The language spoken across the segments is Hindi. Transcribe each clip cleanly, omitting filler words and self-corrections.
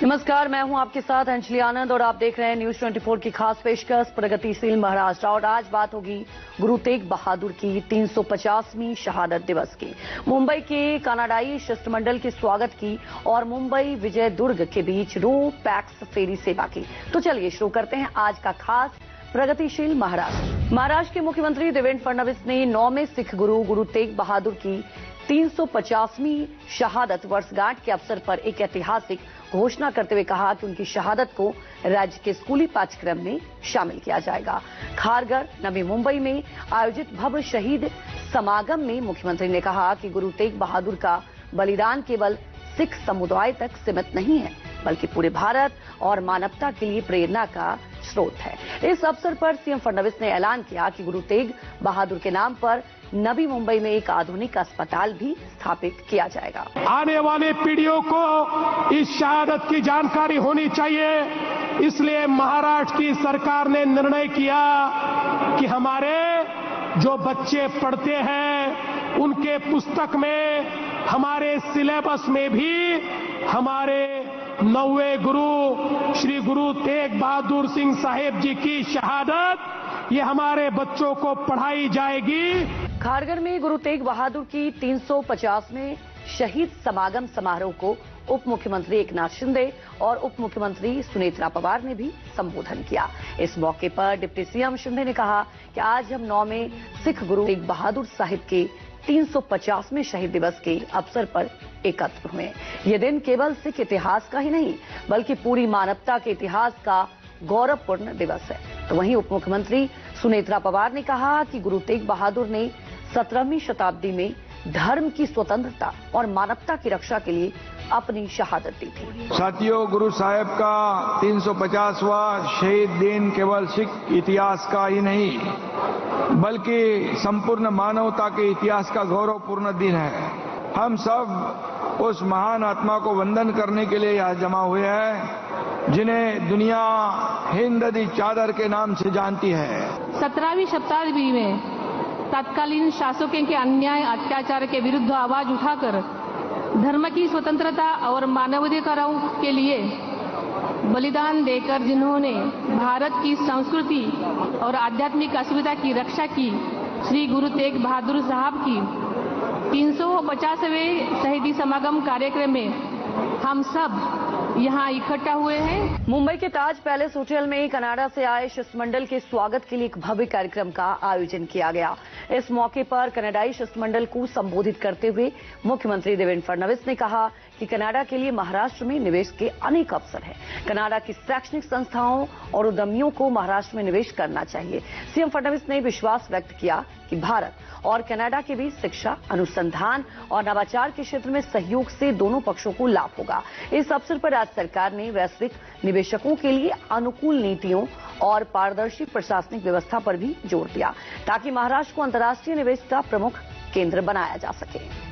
नमस्कार, मैं हूं आपके साथ अंजलि आनंद और आप देख रहे हैं न्यूज 24 की खास पेशकश प्रगतिशील महाराष्ट्र। और आज बात होगी गुरु तेग बहादुर की 350वीं शहादत दिवस की, मुंबई के कनाडाई शिष्टमंडल के स्वागत की और मुंबई विजय दुर्ग के बीच रो पैक्स फेरी सेवा की। तो चलिए शुरू करते हैं आज का खास प्रगतिशील महाराष्ट्र। महाराष्ट्र के मुख्यमंत्री देवेंद्र फडणवीस ने 9वें सिख गुरु तेग बहादुर की 350वीं शहादत वर्षगांठ के अवसर पर एक ऐतिहासिक घोषणा करते हुए कहा कि उनकी शहादत को राज्य के स्कूली पाठ्यक्रम में शामिल किया जाएगा। खारघर, नवी मुंबई में आयोजित भव्य शहीद समागम में मुख्यमंत्री ने कहा कि गुरु तेग बहादुर का बलिदान केवल सिख समुदाय तक सीमित नहीं है, बल्कि पूरे भारत और मानवता के लिए प्रेरणा का स्रोत है। इस अवसर पर सीएम फडणवीस ने ऐलान किया कि गुरु तेग बहादुर के नाम पर नवी मुंबई में एक आधुनिक अस्पताल भी स्थापित किया जाएगा। आने वाली पीढ़ियों को इस शहादत की जानकारी होनी चाहिए, इसलिए महाराष्ट्र की सरकार ने निर्णय किया कि हमारे जो बच्चे पढ़ते हैं उनके पुस्तक में, हमारे सिलेबस में भी हमारे 9वें गुरु श्री गुरु तेग बहादुर सिंह साहेब जी की शहादत ये हमारे बच्चों को पढ़ाई जाएगी। खारघर में गुरु तेग बहादुर की 350वें शहीद समागम समारोह को उप मुख्यमंत्री एकनाथ शिंदे और उप मुख्यमंत्री सुनेत्रा पवार ने भी संबोधन किया। इस मौके पर डिप्टी सीएम शिंदे ने कहा कि आज हम 9वें सिख गुरु तेग बहादुर साहिब के 350वें शहीद दिवस के अवसर पर एकत्र हुए। ये दिन केवल सिख इतिहास का ही नहीं, बल्कि पूरी मानवता के इतिहास का गौरवपूर्ण दिवस है। तो वहीं उप मुख्यमंत्री सुनेत्रा पवार ने कहा कि गुरु तेग बहादुर ने 17वीं शताब्दी में धर्म की स्वतंत्रता और मानवता की रक्षा के लिए अपनी शहादत दी थी। साथियों, गुरु साहब का 350वां शहीद दिन केवल सिख इतिहास का ही नहीं, बल्कि संपूर्ण मानवता के इतिहास का गौरवपूर्ण दिन है। हम सब उस महान आत्मा को वंदन करने के लिए यहाँ जमा हुए हैं, जिन्हें दुनिया हिंद दी चादर के नाम से जानती है। 17वीं शताब्दी में तत्कालीन शासकों के अन्याय अत्याचार के विरुद्ध आवाज उठाकर धर्म की स्वतंत्रता और मानवाधिकारों के लिए बलिदान देकर जिन्होंने भारत की संस्कृति और आध्यात्मिक अस्मिता की रक्षा की, श्री गुरु तेग बहादुर साहब की 350वें शहीदी समागम कार्यक्रम में हम सब यहाँ इकट्ठा हुए हैं। मुंबई के ताज पैलेस होटल में कनाडा से आए शिष्टमंडल के स्वागत के लिए एक भव्य कार्यक्रम का आयोजन किया गया। इस मौके पर कनाडाई शिष्टमंडल को संबोधित करते हुए मुख्यमंत्री देवेंद्र फडणवीस ने कहा कि कनाडा के लिए महाराष्ट्र में निवेश के अनेक अवसर हैं। कनाडा की शैक्षणिक संस्थाओं और उद्यमियों को महाराष्ट्र में निवेश करना चाहिए। सीएम फडणवीस ने विश्वास व्यक्त किया कि भारत और कनाडा के बीच शिक्षा, अनुसंधान और नवाचार के क्षेत्र में सहयोग से दोनों पक्षों को लाभ होगा। इस अवसर पर राज्य सरकार ने वैश्विक निवेशकों के लिए अनुकूल नीतियों और पारदर्शी प्रशासनिक व्यवस्था पर भी जोर दिया, ताकि महाराष्ट्र को अंतर्राष्ट्रीय निवेश का प्रमुख केंद्र बनाया जा सके।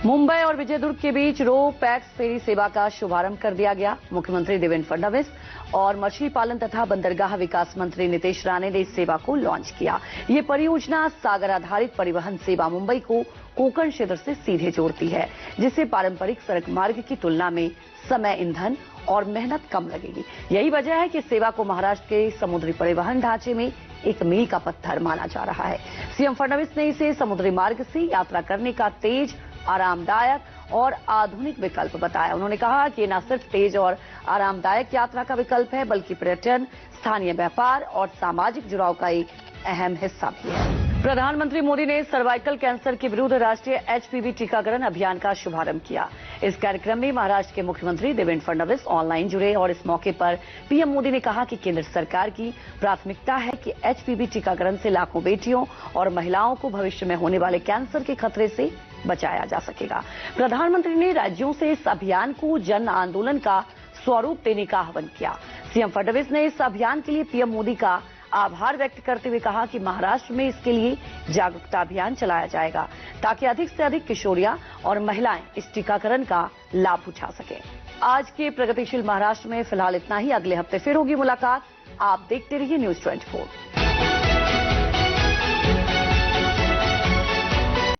मुंबई और विजय दुर्ग के बीच रो पैक्स फेरी सेवा का शुभारंभ कर दिया गया। मुख्यमंत्री देवेंद्र फडणवीस और मछली पालन तथा बंदरगाह विकास मंत्री नितेश राणे ने इस सेवा को लॉन्च किया। ये परियोजना सागर आधारित परिवहन सेवा मुंबई को कोंकण क्षेत्र से सीधे जोड़ती है, जिससे पारंपरिक सड़क मार्ग की तुलना में समय, ईंधन और मेहनत कम लगेगी। यही वजह है कि सेवा को महाराष्ट्र के समुद्री परिवहन ढांचे में एक मील का पत्थर माना जा रहा है। सीएम फडणवीस ने इसे समुद्री मार्ग से यात्रा करने का तेज, आरामदायक और आधुनिक विकल्प बताया। उन्होंने कहा कि न सिर्फ तेज और आरामदायक यात्रा का विकल्प है, बल्कि पर्यटन, स्थानीय व्यापार और सामाजिक जुड़ाव का एक अहम हिस्सा भी है। प्रधानमंत्री मोदी ने सर्वाइकल कैंसर के विरुद्ध राष्ट्रीय एचपीवी टीकाकरण अभियान का शुभारंभ किया। इस कार्यक्रम में महाराष्ट्र के मुख्यमंत्री देवेंद्र फडणवीस ऑनलाइन जुड़े और इस मौके पर पीएम मोदी ने कहा कि केंद्र सरकार की प्राथमिकता है कि एचपीवी टीकाकरण से लाखों बेटियों और महिलाओं को भविष्य में होने वाले कैंसर के खतरे से बचाया जा सकेगा। प्रधानमंत्री ने राज्यों से इस अभियान को जन आंदोलन का स्वरूप देने का आह्वान किया। सीएम फडणवीस ने इस अभियान के लिए पीएम मोदी का आभार व्यक्त करते हुए कहा कि महाराष्ट्र में इसके लिए जागरूकता अभियान चलाया जाएगा, ताकि अधिक से अधिक किशोरियां और महिलाएं इस टीकाकरण का लाभ उठा सकें। आज के प्रगतिशील महाराष्ट्र में फिलहाल इतना ही। अगले हफ्ते फिर होगी मुलाकात। आप देखते रहिए न्यूज 24।